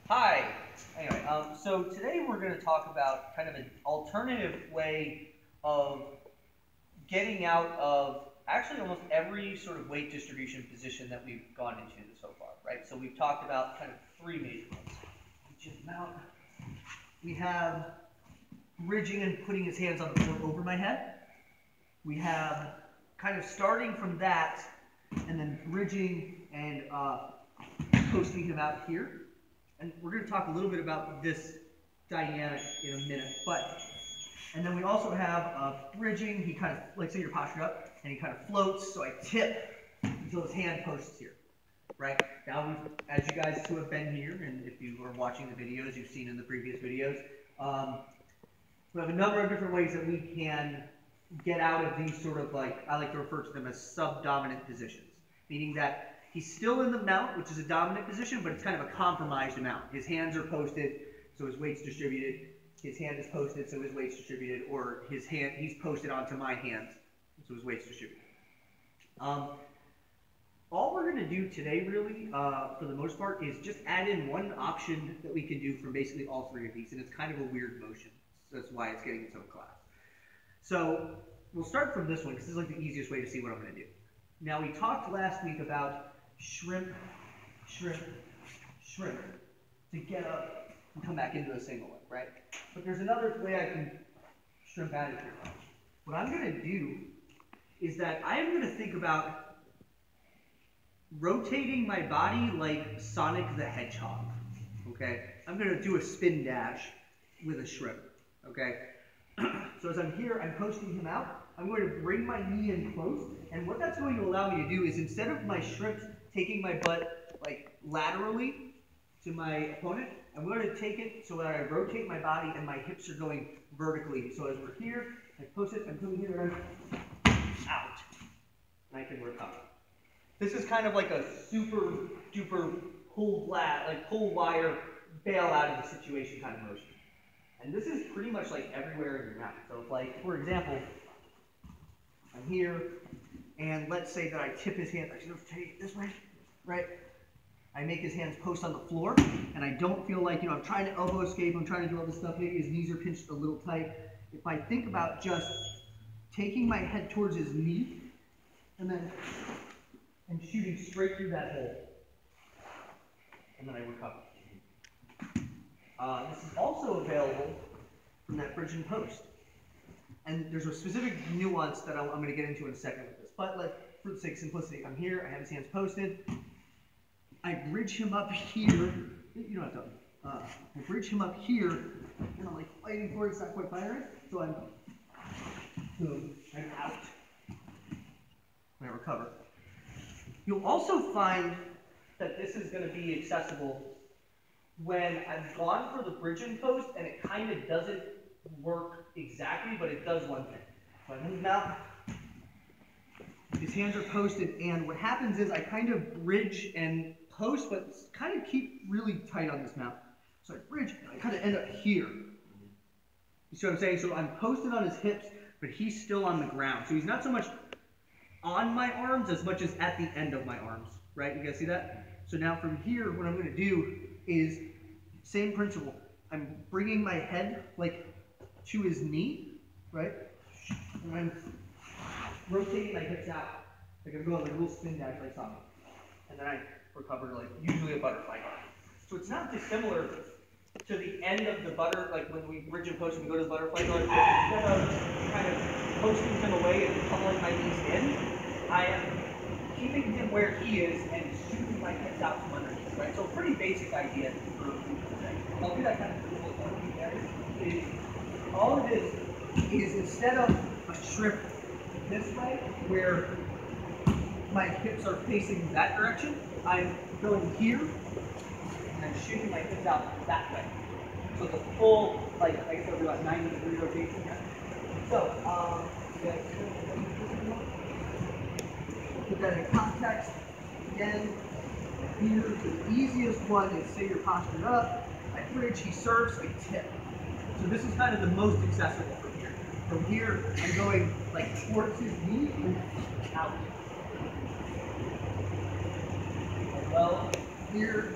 Hi. Anyway, so today we're going to talk about kind of an alternative way of getting out of actually almost every sort of weight distribution position that we've gone into so far, right? So we've talked about kind of three major ones. Mount. We have bridging and putting his hands on the floor over my head. We have kind of starting from that and then bridging and posting him out here. And we're going to talk a little bit about this dynamic in a minute. And then we also have bridging. He kind of, like say you're postured up, and he kind of floats. So I tip until his hand posts here, right? Now, as you guys who have been here, and if you are watching the videos, you've seen in the previous videos, we have a number of different ways that we can get out of these sort of like, I like to refer to them as subdominant positions, meaning that he's still in the mount, which is a dominant position, but it's kind of a compromised mount. His hands are posted, so his weight's distributed. His hand is posted, so his weight's distributed, or he's posted onto my hands, so his weight's distributed. All we're going to do today, really, for the most part, is just add in one option that we can do from basically all three of these, and it's kind of a weird motion. So that's why it's getting its own class. So we'll start from this one, because this is like the easiest way to see what I'm going to do. Now, we talked last week about shrimp, shrimp, shrimp, to get up and come back into a single leg, right? But there's another way I can shrimp out of here. What I'm going to do is that I am going to think about rotating my body like Sonic the Hedgehog, okay? I'm going to do a spin dash with a shrimp, okay? So as I'm here, I'm posting him out. I'm going to bring my knee in close, and what that's going to allow me to do is instead of my shrimp taking my butt like laterally to my opponent, I'm going to take it so that I rotate my body and my hips are going vertically. So as we're here, I post it, I'm coming here, and I'm out, and I can recover. This is kind of like a super duper pull wire bail out of the situation kind of motion. And this is pretty much like everywhere in your mouth. So if like, for example, I'm here, and let's say that I tip his hand, I should take it this way, right? I make his hands post on the floor, and I don't feel like, I'm trying to elbow escape, I'm trying to do all this stuff, maybe his knees are pinched a little tight. If I think about just taking my head towards his knee, and then shooting straight through that hole, and then I recover. This is also available from that bridge and post. And there's a specific nuance that I'm going to get into in a second with this. But like, for the sake of simplicity, I'm here, I have his hands posted. I bridge him up here. You don't have to. I bridge him up here, and I'm like fighting for it. It's not quite firing. So I'm out. And I recover. You'll also find that this is going to be accessible when I've gone for the bridge and post and it kind of doesn't work exactly, but it does one thing. So I move him out, his hands are posted, and what happens is I kind of bridge and post, but kind of keep really tight on this mount. So I bridge, and I kind of end up here. You see what I'm saying? So I'm posted on his hips, but he's still on the ground. So he's not so much on my arms as much as at the end of my arms, right? You guys see that? So now from here, what I'm going to do is same principle. I'm bringing my head like to his knee, right? And I'm rotating my hips out. Like I'm going like a little spin dash like something. And then I recover like usually a butterfly guard. So it's not dissimilar to the end of the like when we bridge and post and we go to the butterfly guard. Instead of kind of posting him away and pummeling my knees in, I am keeping him where he is and shooting my hips out from underneath, right? So pretty basic idea for today. I'll do that kind of all it is instead of a shrimp this way, where my hips are facing that direction, I'm going here and I'm shooting my hips out that way. So it's a full, like I guess it'll be about 90-degree rotation here. So, put that in context. Again, here, the easiest one is say you're postured up, I bridge, he serves, I tip. So this is kind of the most accessible from here. From here, I'm going like towards his knee and out. Well, here,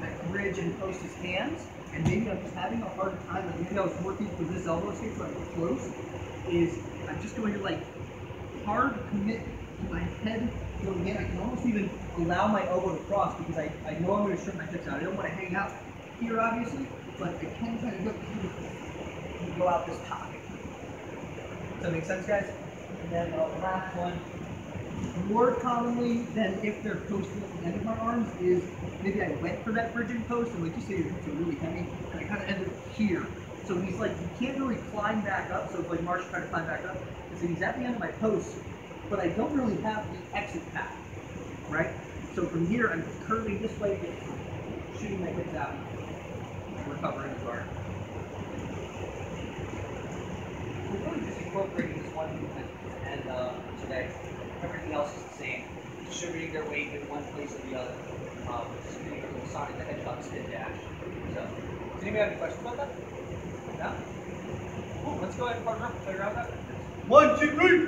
I bridge and post his hands, and maybe I'm just having a hard time, like maybe I was working with this elbow escape so I get close, is I'm just going to like hard commit to my head going in. I can almost even allow my elbow to cross because I know I'm going to strip my hips out. I don't want to hang out here obviously, but I can kind of go out this pocket. Does that make sense, guys? And then the last one, more commonly than if they're posting at the end of my arms, is maybe I went for that bridging post and like you say your hips are really heavy and I kind of ended up here. So he's like, he can't really climb back up. So it's like Marsh trying to climb back up. And so he's at the end of my post, but I don't really have the exit path, right? So from here, I'm curving this way, shooting my hips out, and recovering the guard. We're really just incorporating this one movement, and today everything else is the same. Distributing their weight in one place or the other. Just doing a little Sonic the Hedgehog spin dash. So, does anybody have any questions about that? No? Cool, let's go ahead and partner up and play around with that. 1, 2, 3!